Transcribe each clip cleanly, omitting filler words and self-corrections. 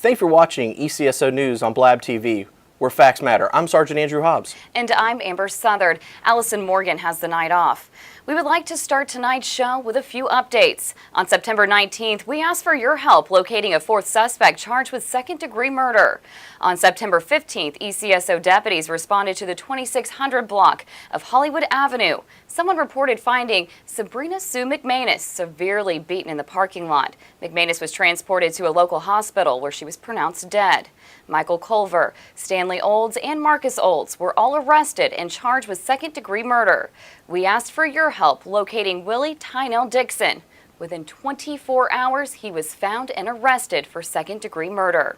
Thanks for watching ECSO News on Blab TV, where facts matter. I'm Sergeant Andrew Hobbs. And I'm Amber Southard. Allison Morgan has the night off. We would like to start tonight's show with a few updates. On September 19th, we asked for your help locating a fourth suspect charged with second-degree murder. On September 15th, ECSO deputies responded to the 2600 block of Hollywood Avenue. Someone reported finding Sabrina Sue McManus severely beaten in the parking lot. McManus was transported to a local hospital where she was pronounced dead. Michael Culver, Stanley Olds, and Marcus Olds were all arrested and charged with second-degree murder. We asked for your help locating Willie Tynell Dixon. Within 24 hours, he was found and arrested for second-degree murder.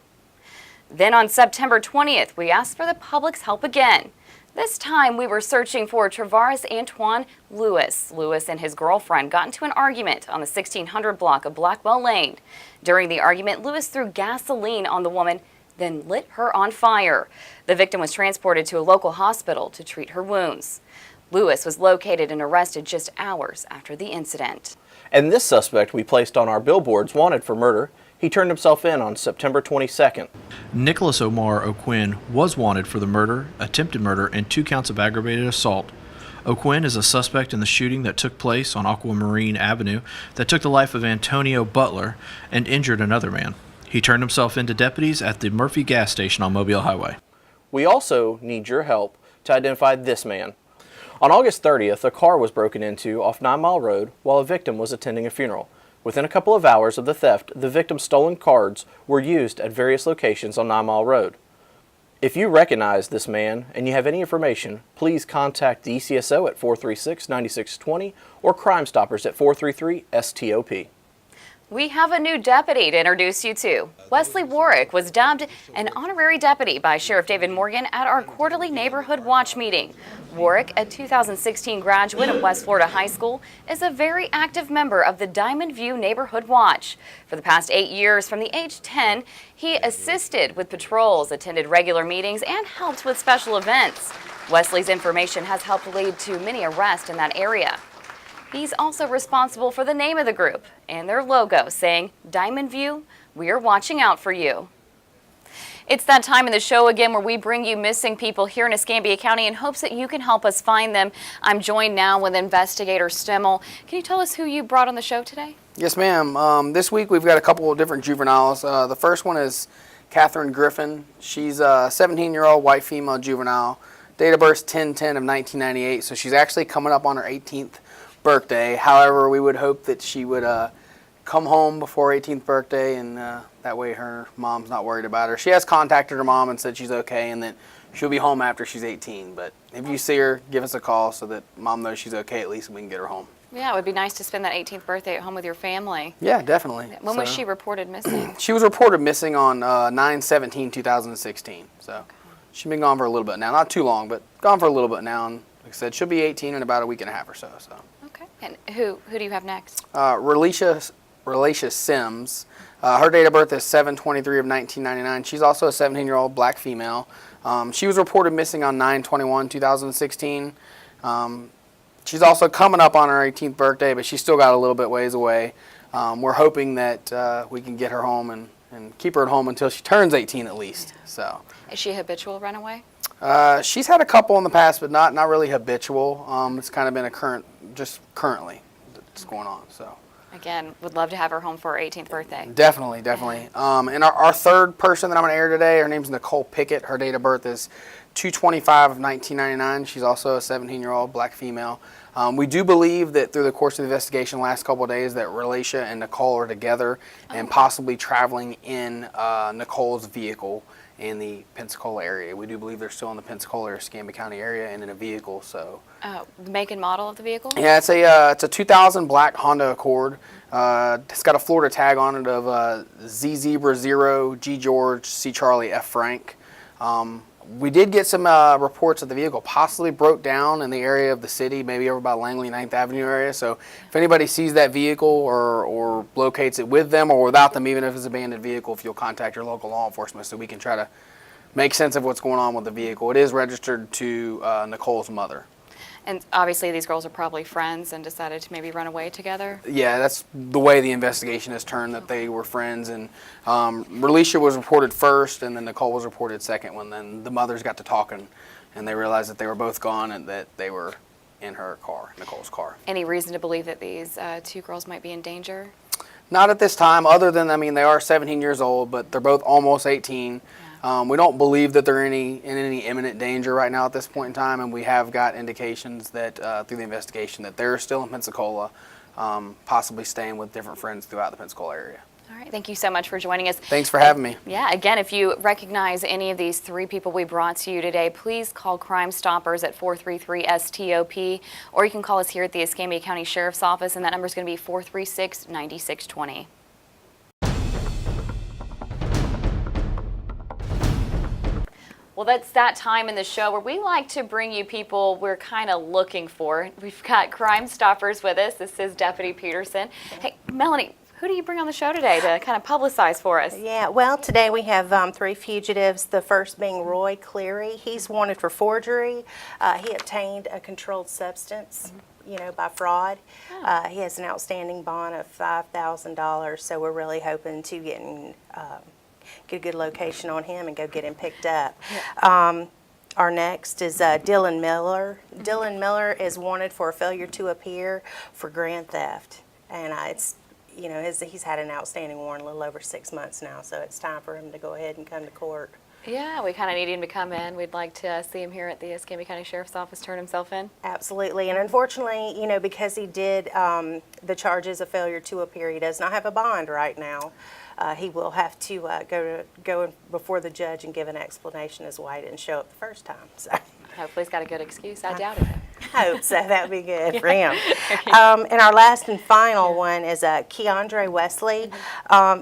Then on September 20th, we asked for the public's help again. This time, we were searching for Travaris Antoine Lewis. Lewis and his girlfriend got into an argument on the 1600 block of Blackwell Lane. During the argument, Lewis threw gasoline on the woman, then lit her on fire. The victim was transported to a local hospital to treat her wounds. Lewis was located and arrested just hours after the incident. And this suspect we placed on our billboards wanted for murder. He turned himself in on September 22nd. Nicholas Omar O'Quinn was wanted for the murder, attempted murder, and 2 counts of aggravated assault. O'Quinn is a suspect in the shooting that took place on Aquamarine Avenue that took the life of Antonio Butler and injured another man. He turned himself in to deputies at the Murphy gas station on Mobile Highway. We also need your help to identify this man. On August 30th, a car was broken into off 9 Mile Road while a victim was attending a funeral. Within a couple of hours of the theft, the victim's stolen cards were used at various locations on 9 Mile Road. If you recognize this man and you have any information, please contact the ECSO at 436-9620 or Crime Stoppers at 433-STOP. We have a new deputy to introduce you to. Wesley Warwick was dubbed an honorary deputy by Sheriff David Morgan at our quarterly neighborhood watch meeting. Warwick, a 2016 graduate of West Florida High School, is a very active member of the Diamond View Neighborhood Watch. For the past 8 years, from the age 10, he assisted with patrols, attended regular meetings, and helped with special events. Wesley's information has helped lead to many arrests in that area. He's also responsible for the name of the group and their logo saying, Diamond View, we are watching out for you. It's that time in the show again where we bring you missing people here in Escambia County in hopes that you can help us find them. I'm joined now with investigator Stemmel. Can you tell us who you brought on the show today? Yes, ma'am. This week we've got a couple of different juveniles. The first one is Catherine Griffin. She's a 17-year-old white female juvenile. Date of birth 10/10 of 1998, so she's actually coming up on her 18th birthday. However, we would hope that she would come home before her 18th birthday, and that way her mom's not worried about her. She has contacted her mom and said she's okay and that she'll be home after she's 18. But if you see her, give us a call so that mom knows she's okay at least and we can get her home. Yeah, it would be nice to spend that 18th birthday at home with your family. Yeah, definitely. When was she reported missing? She was reported missing on 9/17/2016. So okay. She's been gone for a little bit now. Not too long, but gone for a little bit now. And like I said, she'll be 18 in about a week and a half or so. Okay. And who do you have next? Relicia Sims. Her date of birth is 7/23 of 1999. She's also a 17-year-old black female. She was reported missing on 9/21/2016. She's also coming up on her 18th birthday, but she's still got a little bit ways away. We're hoping that we can get her home and keep her at home until she turns 18 at least. So. Is she a habitual runaway? She's had a couple in the past, but not really habitual. It's kind of been currently that's going on. So again, would love to have her home for her 18th birthday. Definitely. And our third person that I'm going to air today, her name's Nicole Pickett. Her date of birth is 2/25 of 1999. She's also a 17-year-old black female. We do believe that through the course of the investigation the last couple of days that Relicia and Nicole are together and possibly traveling in Nicole's vehicle in the Pensacola area. We do believe they're still in the Pensacola or Escambia County area and in a vehicle. So, the make and model of the vehicle? Yeah, it's a 2000 black Honda Accord. It's got a Florida tag on it of Z Zebra 0 G George C Charlie F Frank. We did get some reports that the vehicle possibly broke down in the area of the city, maybe over by Langley 9th Avenue area. So if anybody sees that vehicle or locates it with them or without them, even if it's an abandoned vehicle, if you'll contact your local law enforcement so we can try to make sense of what's going on with the vehicle. It is registered to Nicole's mother. And obviously these girls are probably friends and decided to maybe run away together. Yeah, that's the way the investigation has turned, that they were friends. And Relisha was reported first, and then Nicole was reported second, when then the mothers got to talking, and they realized that they were both gone and that they were in her car, Nicole's car. Any reason to believe that these two girls might be in danger? Not at this time, other than, I mean, they are 17 years old, but they're both almost 18. Yeah. We don't believe that they're in any imminent danger right now at this point in time, and we have got indications that through the investigation that they're still in Pensacola, possibly staying with different friends throughout the Pensacola area. All right, thank you so much for joining us. Thanks for having me. Yeah, again, if you recognize any of these three people we brought to you today, please call Crime Stoppers at 433-STOP, or you can call us here at the Escambia County Sheriff's Office, and that number is going to be 436-9620. Well, that's that time in the show where we like to bring you people we're kind of looking for. We've got Crime Stoppers with us. This is Deputy Peterson. Hey, Melanie, who do you bring on the show today to kind of publicize for us? Yeah, well, today we have three fugitives, the first being Roy Cleary. He's wanted for forgery. He obtained a controlled substance, by fraud. Oh. He has an outstanding bond of $5,000, so we're really hoping to get a good location on him and go get him picked up. Yeah. Our next is Dylan Miller. Dylan Miller is wanted for a failure to appear for grand theft, and he's had an outstanding warrant a little over 6 months now, so it's time for him to go ahead and come to court. Yeah, we kind of need him to come in. We'd like to see him here at the Escambia County Sheriff's Office turn himself in. Absolutely, and unfortunately, because he did the charges of failure to appear, he does not have a bond right now. He will have to go before the judge and give an explanation as why he didn't show up the first time. So. Hopefully he's got a good excuse. I doubt it. I hope so. That would be good for him. And our last and final one is Keandre Wesley.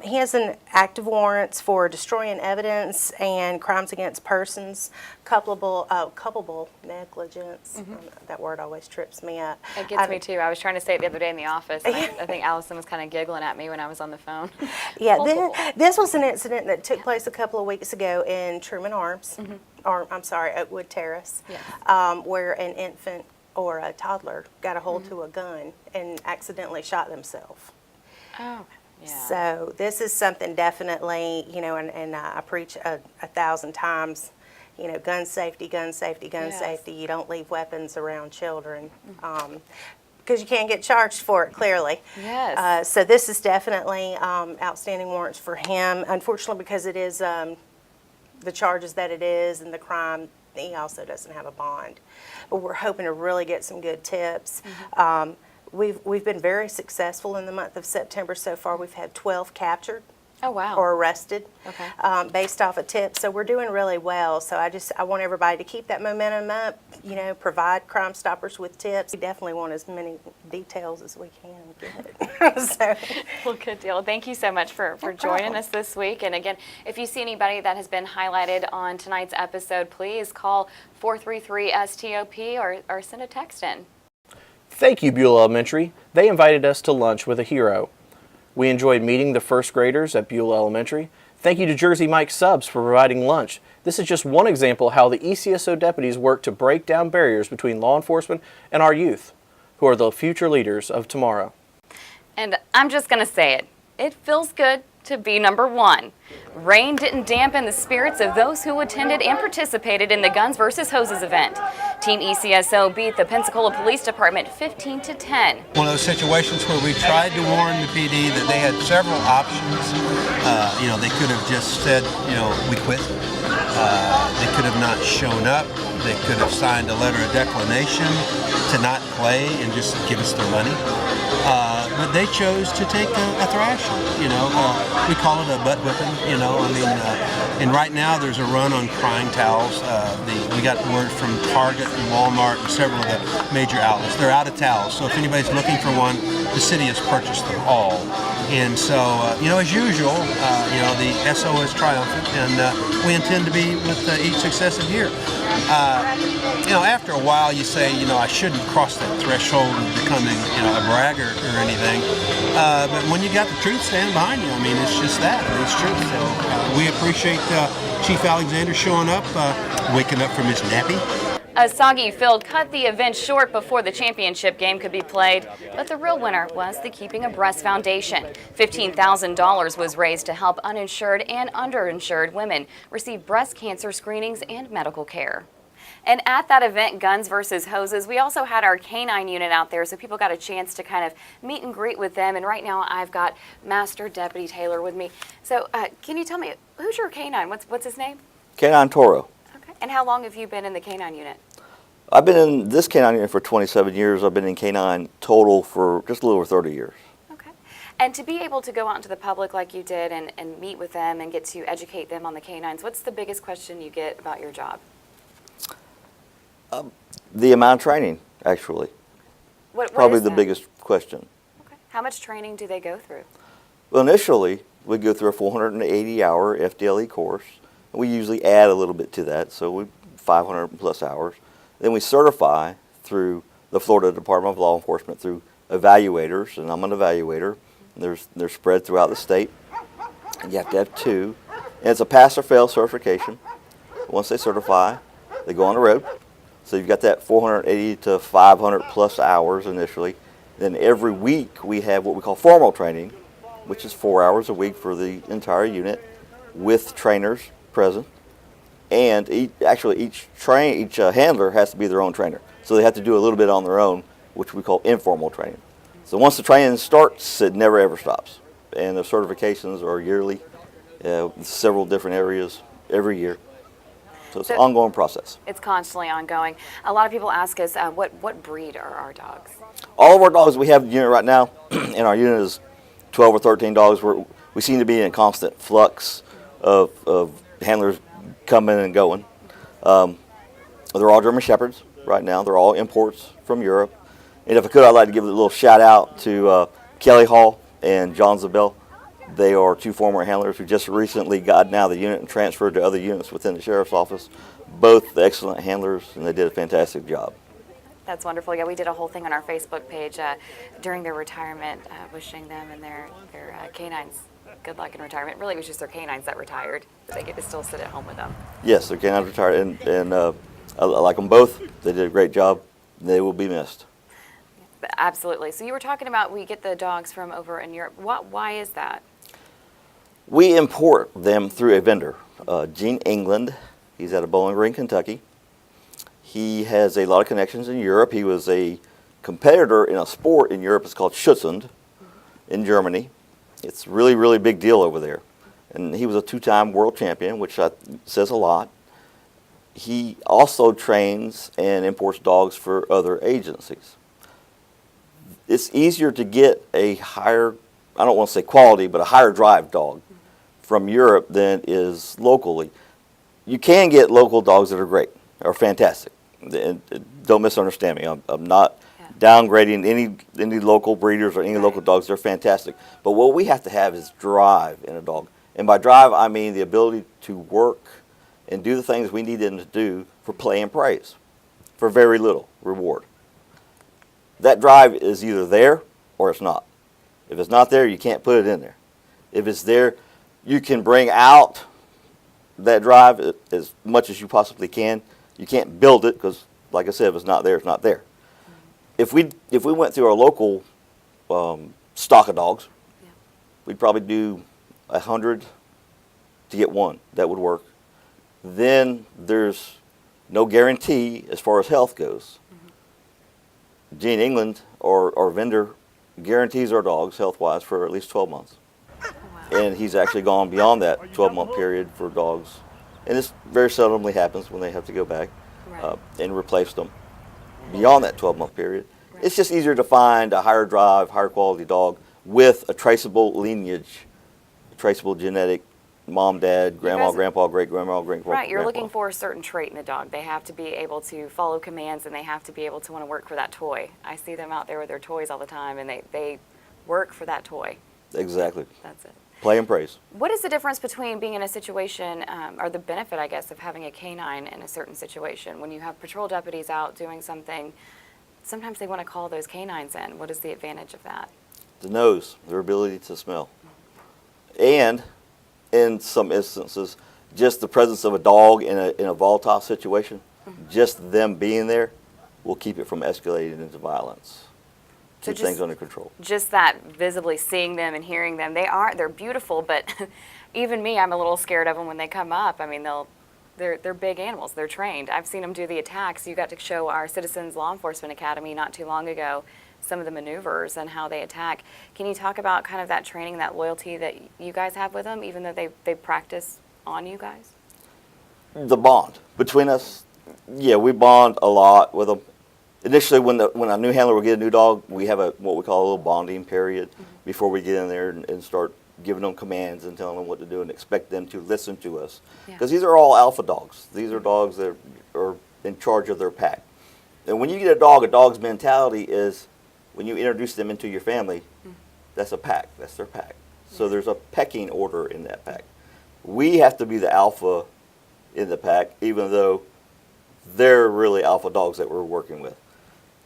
He has an active warrants for destroying evidence and crimes against persons, culpable negligence. That word always trips me up. It gets me too. I was trying to say it the other day in the office. And I think Allison was kind of giggling at me when I was on the phone. Yeah, this was an incident that took place a couple of weeks ago in Truman Arms, or I'm sorry, Oakwood Terrace, Yes. where an infant or a toddler got a hold to a gun and accidentally shot themselves. Oh, yeah. So this is something definitely, and I preach 1,000 times, gun safety, gun safety, gun Yes. safety. You don't leave weapons around children. Because you can't get charged for it, clearly. Yes. So this is definitely outstanding warrants for him. Unfortunately, because it is the charges that it is and the crime, he also doesn't have a bond. But we're hoping to really get some good tips. We've been very successful in the month of September so far. We've had 12 captured. Oh, wow. Or arrested, Okay. based off a tip. So we're doing really well. So I want everybody to keep that momentum up, provide Crime Stoppers with tips. We definitely want as many details as we can get. So, Well, good deal. Thank you so much for joining us this week. And again, if you see anybody that has been highlighted on tonight's episode, please call 433-STOP or send a text in. Thank you, Buell Elementary. They invited us to lunch with a hero. We enjoyed meeting the first graders at Buell Elementary. Thank you to Jersey Mike Subs for providing lunch. This is just one example how the ECSO deputies work to break down barriers between law enforcement and our youth, who are the future leaders of tomorrow. And I'm just going to say it. It feels good to be number one. Rain didn't dampen the spirits of those who attended and participated in the Guns vs. Hoses event. Team ECSO beat the Pensacola Police Department 15-10. One of those situations where we tried to warn the PD that they had several options. They could have just said, we quit. They could have not shown up. They could have signed a letter of declination to not play and just give us their money. But they chose to take a thrashing. We call it a butt whipping. And right now there's a run on crying towels. We got word from Target and Walmart and several of the major outlets. They're out of towels, so if anybody's looking for one, the city has purchased them all. And so, as usual, the ECSO is triumphant, and we intend to be with each successive year. After a while, you say, I shouldn't cross that threshold of becoming, a braggart or anything. But when you got the truth standing behind you, it's just that. It's true. So we appreciate Chief Alexander showing up, waking up from his nappy. A soggy field cut the event short before the championship game could be played, but the real winner was the Keeping a Breast Foundation. $15,000 was raised to help uninsured and underinsured women receive breast cancer screenings and medical care. And at that event, Guns versus Hoses, we also had our canine unit out there, so people got a chance to kind of meet and greet with them. And right now I've got Master Deputy Taylor with me. So can you tell me, who's your canine? What's his name? Canine Toro. Okay. And how long have you been in the canine unit? I've been in this canine unit for 27 years. I've been in canine total for just a little over 30 years. Okay. And to be able to go out into the public like you did and meet with them and get to educate them on the canines, what's the biggest question you get about your job? The amount of training, actually. What Probably is the that? biggest question. Okay. How much training do they go through? Well, initially, we go through a 480-hour FDLE course. We usually add a little bit to that, so we 500 plus hours. Then we certify through the Florida Department of Law Enforcement through evaluators, and I'm an evaluator. They're spread throughout the state. And you have to have 2. And it's a pass or fail certification. Once they certify, they go on the road. So you've got that 480 to 500 plus hours initially. Then every week we have what we call formal training, which is 4 hours a week for the entire unit with trainers present. And each handler has to be their own trainer. So they have to do a little bit on their own, which we call informal training. So once the training starts, it never ever stops. And the certifications are yearly, several different areas every year. So it's an ongoing process. It's constantly ongoing. A lot of people ask us, what breed are our dogs? All of our dogs we have in the unit right now, and our unit is 12 or 13 dogs. We seem to be in a constant flux of handlers coming and going. They're all German Shepherds right now. They're all imports from Europe. And if I could, I'd like to give a little shout out to Kelly Hall and John Zabel. They are 2 former handlers who just recently got out of the unit and transferred to other units within the Sheriff's Office. Both excellent handlers, and they did a fantastic job. That's wonderful. Yeah, we did a whole thing on our Facebook page during their retirement, wishing them and their canines good luck in retirement. Really, it was just their canines that retired, but they get to still sit at home with them. Yes, their canines retired, and I like them both. They did a great job. They will be missed. Absolutely. So you were talking about we get the dogs from over in Europe. Why is that? We import them through a vendor, Gene England. He's out of Bowling Green, Kentucky. He has a lot of connections in Europe. He was a competitor in a sport in Europe. It's called Schutzhund in Germany. It's a really, really big deal over there. And he was a 2-time world champion, which says a lot. He also trains and imports dogs for other agencies. It's easier to get a higher, I don't want to say quality, but a higher drive dog from Europe than is locally. You can get local dogs that are great, are fantastic. And don't misunderstand me. I'm not downgrading any local breeders or any local dogs. They're fantastic. But what we have to have is drive in a dog. And by drive, I mean the ability to work and do the things we need them to do for play and praise, for very little reward. That drive is either there or it's not. If it's not there, you can't put it in there. If it's there, you can bring out that drive as much as you possibly can. You can't build it because, like I said, if it's not there, it's not there. If we went through our local stock of dogs, we'd probably do 100 to get one that would work. Then there's no guarantee as far as health goes. Gene England, our vendor, guarantees our dogs health-wise for at least 12 months. And he's actually gone beyond that 12-month period for dogs. And this very seldomly happens when they have to go back and replace them beyond that 12-month period. Right. It's just easier to find a higher drive, higher quality dog with a traceable lineage, traceable genetic, mom, dad, grandma, grandpa, great-grandma, great-grandpa. Right, you're looking for a certain trait in a dog. They have to be able to follow commands, and they have to be able to want to work for that toy. I see them out there with their toys all the time, and they work for that toy. Exactly. That's it. Play and praise. What is the difference between being in a situation, or the benefit, I guess, of having a canine in a certain situation? When you have patrol deputies out doing something, sometimes they want to call those canines in. What is the advantage of that? The nose, their ability to smell. And in some instances, just the presence of a dog in a volatile situation. Just them being there will keep it from escalating into violence. So Keep things under control. Just that visibly seeing them and hearing them, they're beautiful, but even me, I'm a little scared of them when they come up. I mean, they're big animals. They're trained. I've seen them do the attacks. You got to show our Citizens Law Enforcement Academy not too long ago some of the maneuvers and how they attack. Can you talk about kind of that training, that loyalty that you guys have with them, even though they practice on you guys? The bond between us, yeah, we bond a lot with them. Initially, when a new handler will get a new dog, we have what we call a little bonding period before we get in there and start giving them commands and telling them what to do and expect them to listen to us. Because these are all alpha dogs. These are dogs that are in charge of their pack. And when you get a dog's mentality is when you introduce them into your family, that's a pack. That's their pack. So there's a pecking order in that pack. We have to be the alpha in the pack, even though they're really alpha dogs that we're working with.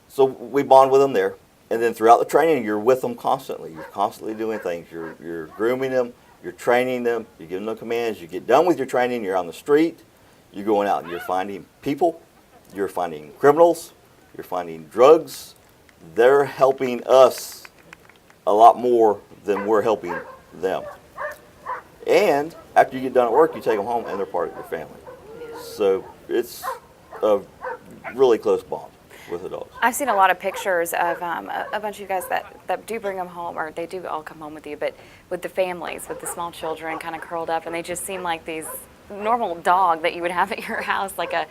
So we bond with them there. And then throughout the training, you're with them constantly. You're constantly doing things. You're grooming them. You're training them. You're giving them commands. You get done with your training. You're on the street. You're going out and you're finding people. You're finding criminals. You're finding drugs. They're helping us a lot more than we're helping them. And after you get done at work, you take them home and they're part of your family. So it's a really close bond with the dogs. I've seen a lot of pictures of a bunch of you guys that do bring them home, or they do all come home with you, but with the families, with the small children kind of curled up, and they just seem like these normal dog that you would have at your house, like a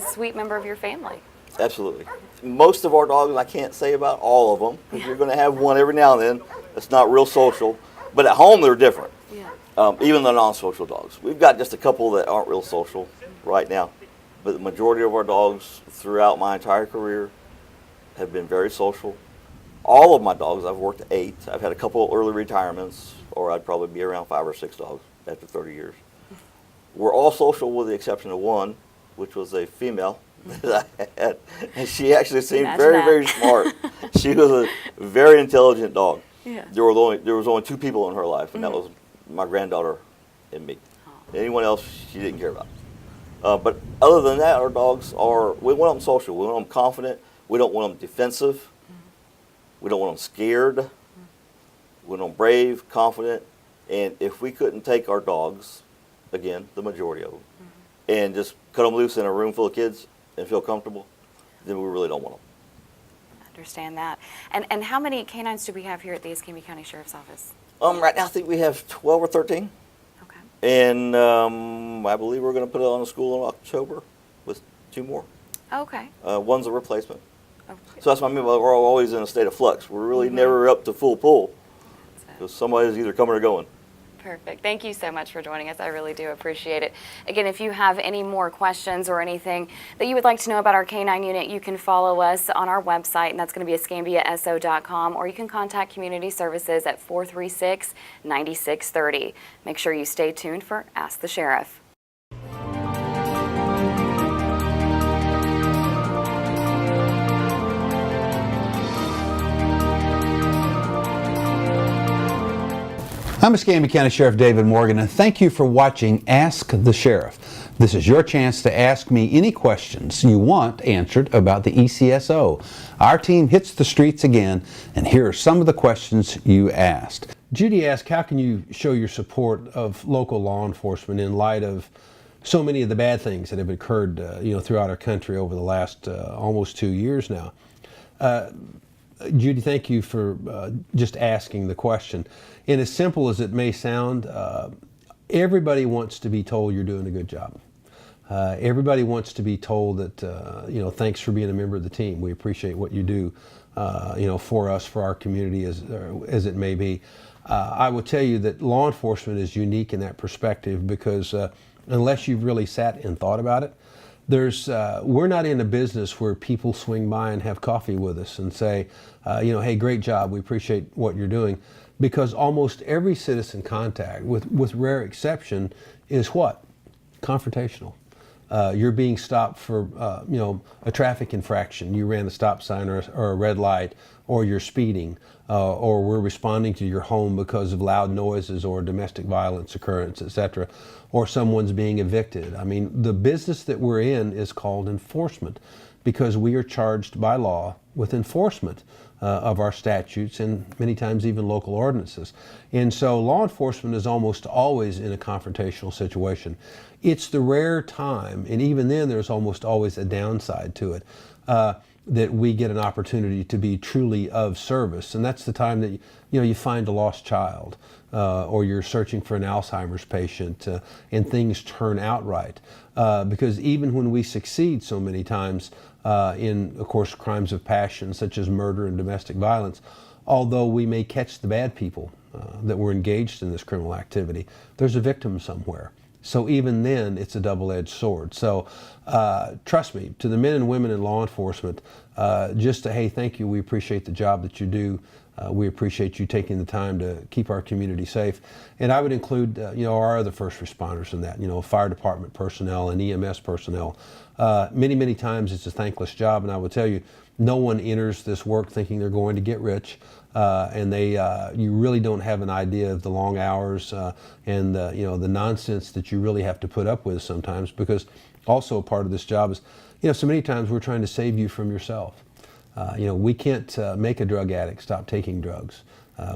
sweet member of your family. Absolutely. Most of our dogs, I can't say about all of them, because you're going to have one every now and then that's not real social, but at home they're different. Yeah. Even the non-social dogs. We've got just a couple that aren't real social right now. But the majority of our dogs throughout my entire career have been very social. All of my dogs, I've worked 8. I've had a couple of early retirements, or I'd probably be around 5 or 6 dogs after 30 years. We're all social with the exception of one, which was a female that I had. And she actually seemed very smart. She was a very intelligent dog. Yeah. There was only 2 people in her life, and that was my granddaughter and me. Anyone else she didn't care about. But other than that, our dogs we want them social. We want them confident. We don't want them defensive. We don't want them scared. We want them brave, confident. And if we couldn't take our dogs, again, the majority of them, and just cut them loose in a room full of kids and feel comfortable, then we really don't want them. I understand that. And how many canines do we have here at the Escambia County Sheriff's Office? Right now I think we have 12 or 13. Okay. And I believe we're going to put it on the school in October with 2 more. Okay. One's a replacement. Okay. So that's what I mean by we're always in a state of flux. We're really never up to full pull because somebody's either coming or going. Perfect. Thank you so much for joining us. I really do appreciate it. Again, if you have any more questions or anything that you would like to know about our K-9 unit, you can follow us on our website, and that's going to be escambiaso.com, or you can contact Community Services at 436-9630. Make sure you stay tuned for Ask the Sheriff. I'm Escambia County Sheriff David Morgan, and thank you for watching Ask the Sheriff. This is your chance to ask me any questions you want answered about the ECSO. Our team hits the streets again, and here are some of the questions you asked. Judy asked, how can you show your support of local law enforcement in light of so many of the bad things that have occurred throughout our country over the last almost 2 years now? Judy, thank you for just asking the question. And as simple as it may sound, everybody wants to be told you're doing a good job. Everybody wants to be told that, thanks for being a member of the team. We appreciate what you do, for us, for our community, as it may be. I will tell you that law enforcement is unique in that perspective because unless you've really sat and thought about it, we're not in a business where people swing by and have coffee with us and say, hey, great job, we appreciate what you're doing. Because almost every citizen contact, with rare exception, is what? Confrontational. you're being stopped for a traffic infraction. You ran a stop sign or a red light, or you're speeding, or we're responding to your home because of loud noises or domestic violence occurrence, etc., or someone's being evicted. I mean, the business that we're in is called enforcement, because we are charged by law with enforcement of our statutes and many times even local ordinances. And so law enforcement is almost always in a confrontational situation. It's the rare time, and even then there's almost always a downside to it, that we get an opportunity to be truly of service. And that's the time that you find a lost child, or you're searching for an Alzheimer's patient, and things turn out right. Because even when we succeed so many times in, of course, crimes of passion such as murder and domestic violence, although we may catch the bad people that were engaged in this criminal activity, there's a victim somewhere. So even then, it's a double-edged sword. So trust me, to the men and women in law enforcement, just to, hey, thank you, we appreciate the job that you do. We appreciate you taking the time to keep our community safe. And I would include, our other first responders in that, fire department personnel and EMS personnel. Many, many times it's a thankless job, and I will tell you, no one enters this work thinking they're going to get rich, and you really don't have an idea of the long hours and the nonsense that you really have to put up with sometimes, because also a part of this job is, so many times we're trying to save you from yourself. We can't make a drug addict stop taking drugs.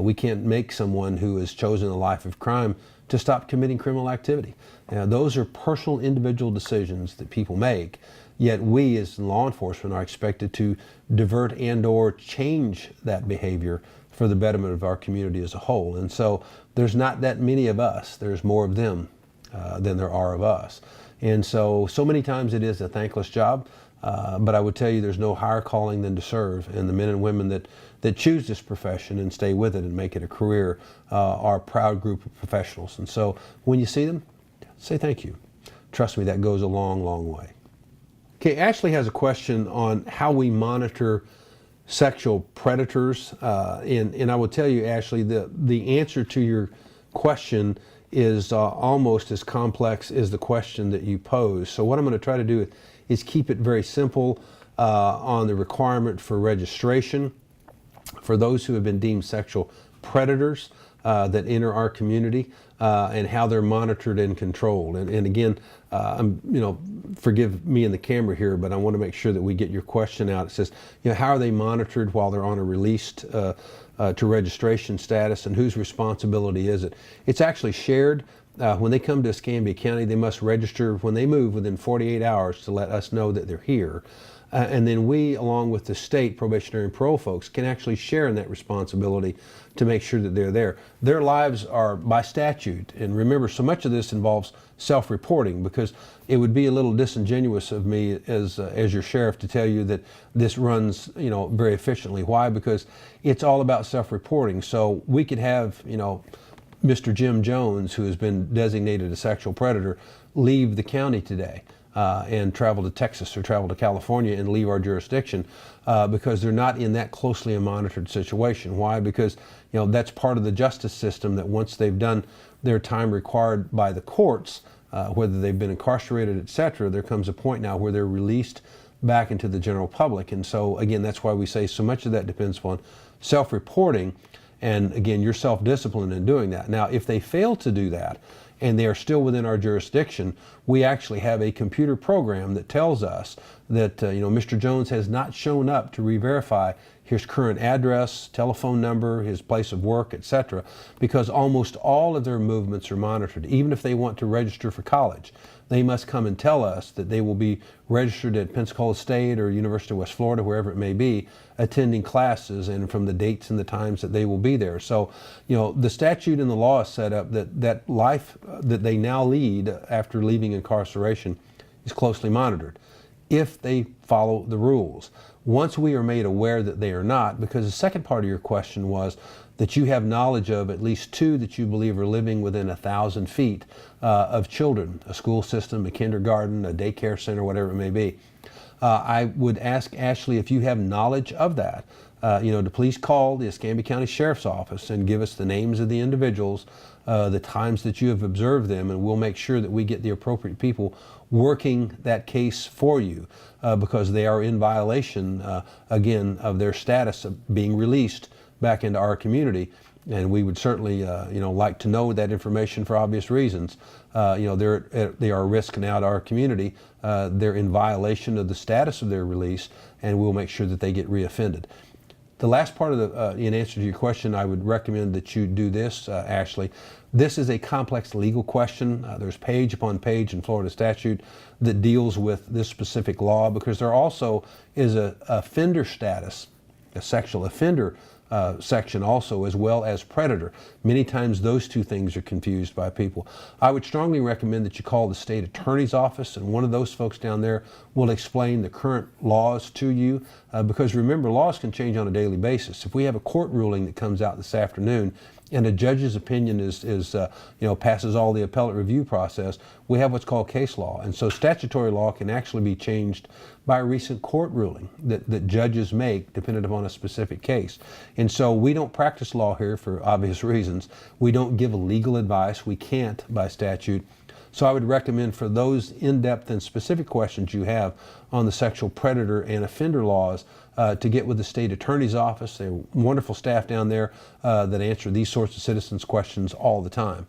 We can't make someone who has chosen a life of crime to stop committing criminal activity. Those are personal, individual decisions that people make, yet we as law enforcement are expected to divert and or change that behavior for the betterment of our community as a whole. And so there's not that many of us. There's more of them than there are of us. And so many times it is a thankless job. But I would tell you there's no higher calling than to serve, and the men and women that choose this profession and stay with it and make it a career are a proud group of professionals. And so when you see them, say thank you. Trust me, that goes a long, long way. Okay, Ashley has a question on how we monitor sexual predators, and I will tell you, Ashley, the answer to your question is almost as complex as the question that you pose. So what I'm going to try to do is keep it very simple on the requirement for registration for those who have been deemed sexual predators that enter our community, and how they're monitored and controlled. And again, forgive me and the camera here, but I want to make sure that we get your question out. It says, how are they monitored while they're on a released to registration status, and whose responsibility is it? It's actually shared. When they come to Escambia County, they must register when they move within 48 hours to let us know that they're here. And then we, along with the state probationary and parole folks, can actually share in that responsibility to make sure that they're there. Their lives are by statute. And remember, so much of this involves self-reporting, because it would be a little disingenuous of me as your sheriff to tell you that this runs, very efficiently. Why? Because it's all about self-reporting. So we could have, Mr. Jim Jones, who has been designated a sexual predator, leave the county today and travel to Texas or travel to California and leave our jurisdiction because they're not in that closely a monitored situation. Why? Because that's part of the justice system, that once they've done their time required by the courts, whether they've been incarcerated, etc., there comes a point now where they're released back into the general public. And so again, that's why we say so much of that depends upon self-reporting. And again, your self-discipline in doing that. Now, if they fail to do that and they are still within our jurisdiction, we actually have a computer program that tells us that Mr. Jones has not shown up to re-verify his current address, telephone number, his place of work, etc., because almost all of their movements are monitored. Even if they want to register for college, they must come and tell us that they will be registered at Pensacola State or University of West Florida, wherever it may be, attending classes, and from the dates and the times that they will be there. So, the statute and the law is set up that life that they now lead after leaving incarceration is closely monitored if they follow the rules. Once we are made aware that they are not, because the second part of your question was that you have knowledge of at least two that you believe are living within 1,000 feet of children, a school system, a kindergarten, a daycare center, whatever it may be. I would ask Ashley if you have knowledge of that. to please call the Escambia County Sheriff's Office and give us the names of the individuals, the times that you have observed them, and we'll make sure that we get the appropriate people working that case for you, because they are in violation, again, of their status of being released back into our community. And we would certainly, like to know that information for obvious reasons. They are a risk now to our community. They're in violation of the status of their release, and we'll make sure that they get reoffended. The last part of in answer to your question, I would recommend that you do this, Ashley. This is a complex legal question. There's page upon page in Florida statute that deals with this specific law, because there also is a offender status, a sexual offender section also, as well as predator. Many times those two things are confused by people. I would strongly recommend that you call the state attorney's office, and one of those folks down there will explain the current laws to you, because remember, laws can change on a daily basis. If we have a court ruling that comes out this afternoon and a judge's opinion passes all the appellate review process, we have what's called case law. And so statutory law can actually be changed by a recent court ruling that judges make dependent upon a specific case. And so we don't practice law here for obvious reasons. We don't give legal advice. We can't by statute. So I would recommend, for those in-depth and specific questions you have on the sexual predator and offender laws, to get with the state attorney's office. They're wonderful staff down there that answer these sorts of citizens' questions all the time.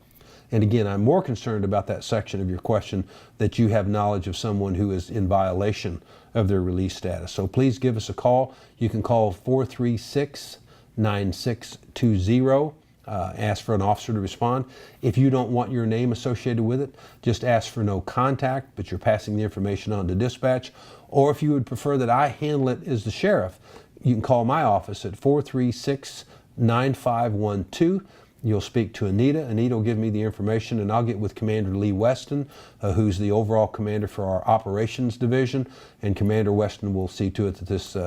And again, I'm more concerned about that section of your question, that you have knowledge of someone who is in violation of their release status. So please give us a call. You can call 436-9620. Ask for an officer to respond. If you don't want your name associated with it, just ask for no contact, but you're passing the information on to dispatch. Or if you would prefer that I handle it as the sheriff, you can call my office at 436-9512. You'll speak to Anita. Anita will give me the information, and I'll get with Commander Lee Weston, who's the overall commander for our operations division, and Commander Weston will see to it that this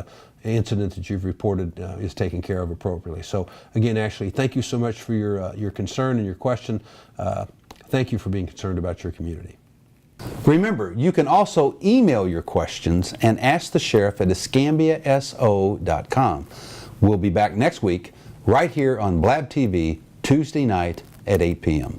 incident that you've reported is taken care of appropriately. So again, Ashley, thank you so much for your concern and your question. Thank you for being concerned about your community. Remember, you can also email your questions and ask the sheriff at escambiaso.com. We'll be back next week right here on Blab TV, Tuesday night at 8 p.m.